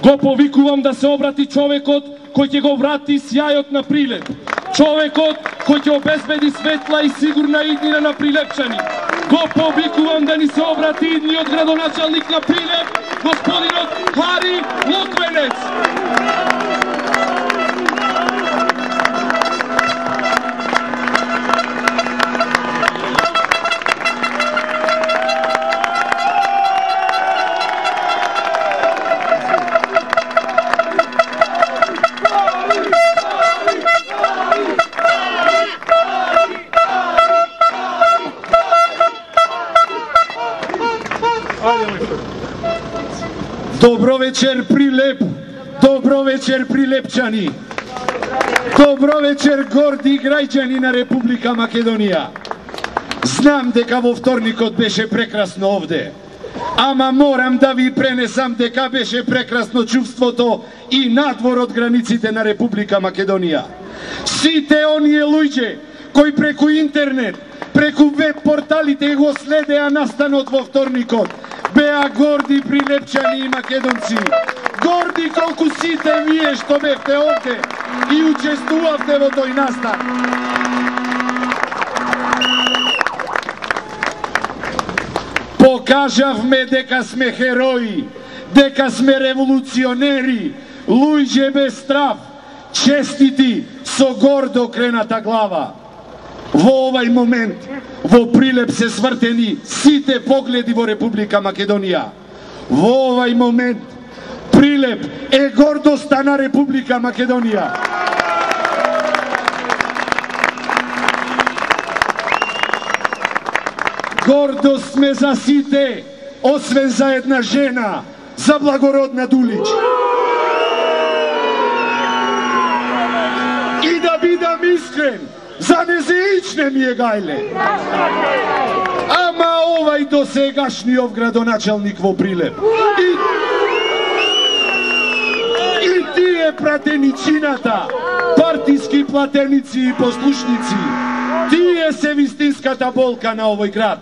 го повикувам да се обрати човекот кој ќе го врати сјајот на Прилеп. Човекот кој ќе обезбеди светла и сигурна иднина на прилепчани. Го повикувам да ни се обрати идниот градоначалник на Прилеп, господинот Хари Локвенец. Добро вечер, Прилеп! Добро вечер, прилепчани! Добро вечер, горди граѓани на Република Македонија! Знам дека во вторникот беше прекрасно овде, ама морам да ви пренесам дека беше прекрасно чувството и надвор од границите на Република Македонија. Сите оние луѓе кои преку интернет, преку веб порталите го следеа настанот во вторникот, беа горди прилепчани и македонци. Горди колку сите вие што бевте овде и учествувавте во тој настан. Покажавме дека сме херои, дека сме револуционери, луѓе без страв, честити, со гордо крената глава. Во овај момент, во Прилеп се свртени сите погледи во Република Македонија. Во овај момент, Прилеп е гордоста на Република Македонија. Гордост сме за сите, освен за една жена, за Благородна Дулич. И да бидам искрен, за незеичне ми е гајле. Ама овај досегашниот градоначалник во Прилеп. И тие пратеничината, партиски платеници и послушници, тие се вистинската болка на овој град.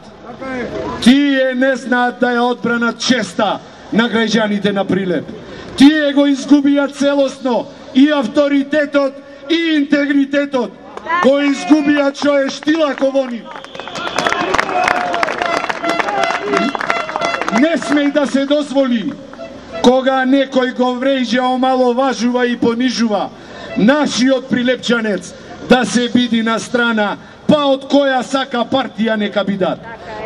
Тие не знаат да ја одбранат честа на граѓаните на Прилеп. Тие го изгубија целосно и авторитетот и интегритетот, го изгубија човештила во нив. Не смеј да се дозволи кога некој го врејџа, омаловажува и понижува нашиот прилепчанец да се биди на страна, па од која сака партија нека бидат.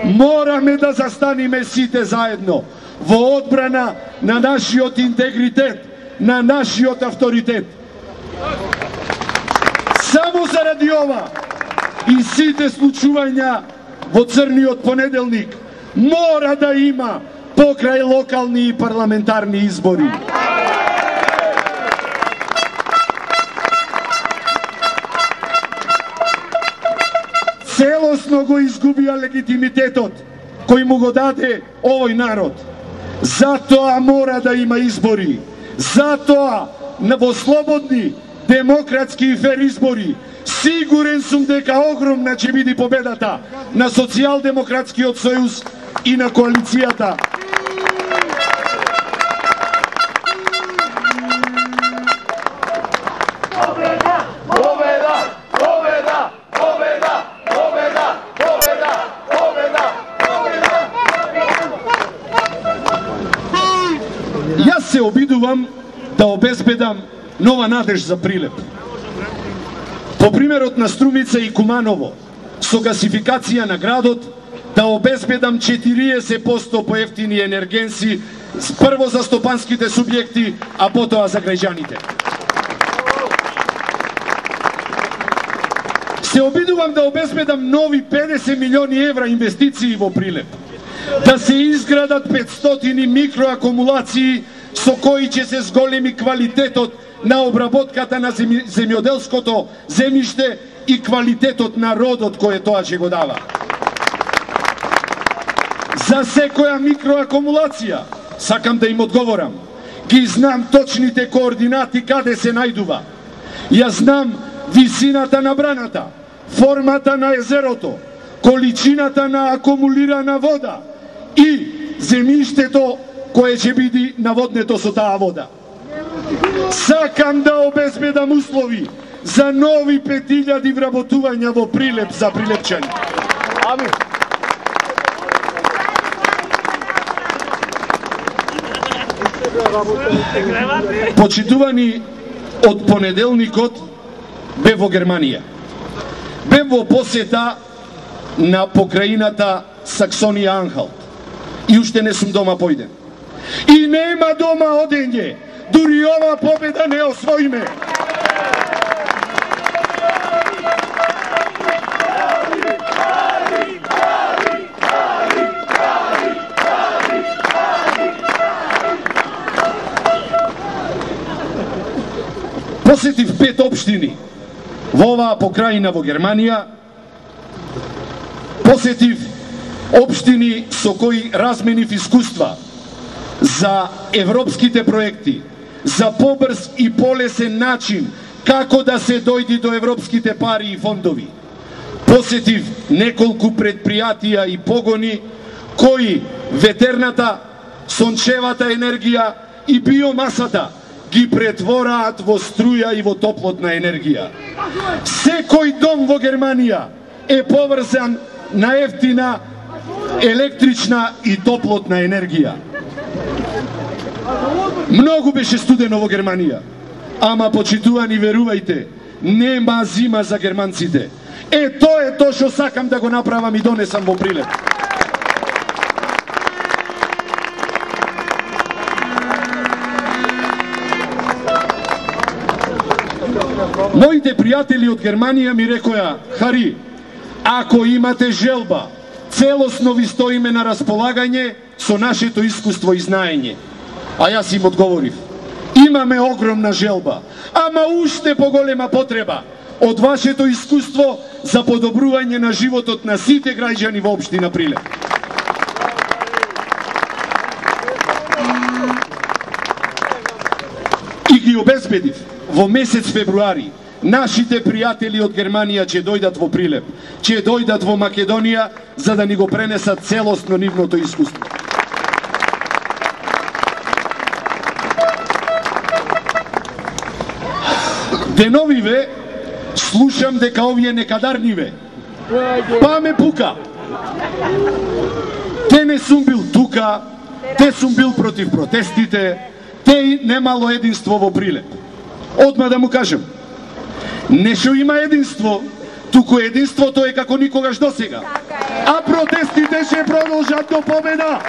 Мораме да застанеме сите заедно во одбрана на нашиот интегритет, на нашиот авторитет. Само заради ова и сите случувања во црниот понеделник мора да има покрај локални и парламентарни избори. Целосно го изгубија легитимитетот кој му го даде овој народ. Затоа мора да има избори. Затоа во слободни, демократски и фер избори, сигурен сум дека огромна ќе биде победата на Социјалдемократскиот сојуз и на коалицијата. Јас се обидувам да обезбедам нова надеж за Прилеп. По примерот на Струмица и Куманово, со гасификација на градот, да обезбедам 40% поевтини енергенси, прво за стопанските субјекти, а потоа за граѓаните. Се обидувам да обезбедам нови 50 милиони евра инвестиции во Прилеп, да се изградат 500 микроакумулации со кои ќе се зголеми квалитетот на обработката на земјоделското земјиште и квалитетот на родот кој тоа ќе го дава. За секоја микроакумулација сакам да им одговорам. Ги знам точните координати каде се најдува. Ја знам висината на браната, формата на езерото, количината на акумулирана вода и земјиштето кое ќе биде наводнето со таа вода. Сакам да обезбедам услови за нови 5000 вработувања во Прилеп за прилепчани. Амин. Почитувани, од понеделникот бев во Германија. Бев во посета на покраината Саксонија-Анхалт. И уште не сум дома појден. И нема дома одење, дури ова победа не освоиме. Посетив 5 општини во оваа покрајина во Германија. Посетив општини со кои разменив искуства за европските проекти, за побрз и полесен начин како да се дојди до европските пари и фондови. Посетив неколку предпријатија и погони кои ветерната, сончевата енергија и биомасата ги претвораат во струја и во топлотна енергија. Секој дом во Германија е поврзан на ефтина електрична и топлотна енергија. Многу беше студено во Германија, ама почитувани, верувајте, нема зима за германците. Тоа е тоа што сакам да го направам и донесам во Прилеп. Моите пријатели од Германија ми рекоја: Хари, ако имате желба, целосно ви стоиме на располагање со нашето искуство и знаење. А јас им одговорив: имаме огромна желба, ама уште поголема потреба од вашето искуство за подобрување на животот на сите граѓани во општина Прилеп. И ги обезбедив во месец февруари нашите пријатели од Германија ќе дојдат во Прилеп, ќе дојдат во Македонија за да ни го пренесат целосно нивното искуство. Деновиве слушам дека овие некадарниве, па ме пука. Те не сум бил тука, те сум бил против протестите, те немало единство во Прилеп. Одма да му кажем, не шо има единство, туку единството е како никогаш досега. А протестите ќе продолжат до победа.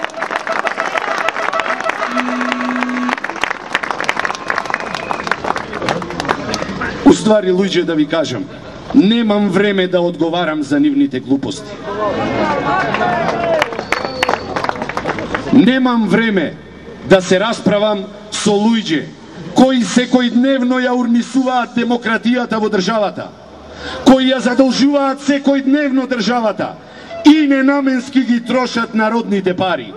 Уствари, луѓе, да ви кажам, немам време да одговарам за нивните глупости. Немам време да се расправам со луѓе кои секојдневно ја урнисуваат демократијата во државата, кои ја задолжуваат секојдневно државата и ненаменски ги трошат народните пари.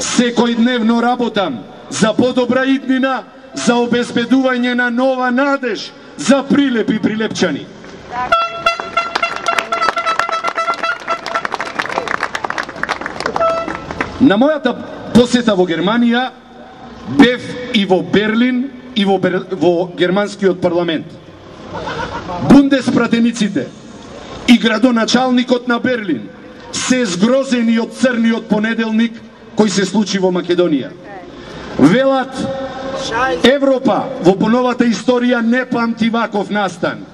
Секојдневно работам за подобра иднина, за обезбедување на нова надеж за Прилеп и прилепчани. На мојата посета во Германија бев и во Берлин и во германскиот парламент. Бундеспратениците и градоначалникот на Берлин се згрозени од црниот понеделник кој се случи во Македонија. Велат: Европа во поновата историја не памти ваков настан.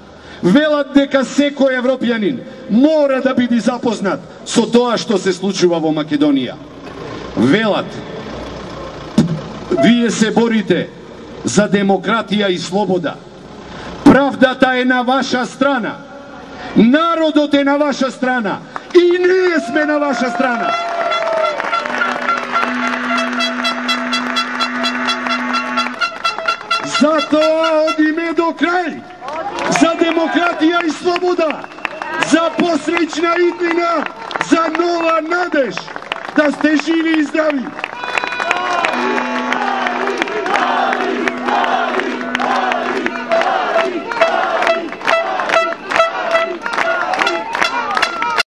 Велат дека секој европјанин мора да биде запознат со тоа што се случува во Македонија. Велат: вие се борите за демократија и слобода. Правдата е на ваша страна. Народот е на ваша страна. И ние сме на ваша страна. Затоа одиме до крај. За демократија и слобода. За посреќна иднина. За нова надеж. Да сте живи и здрави.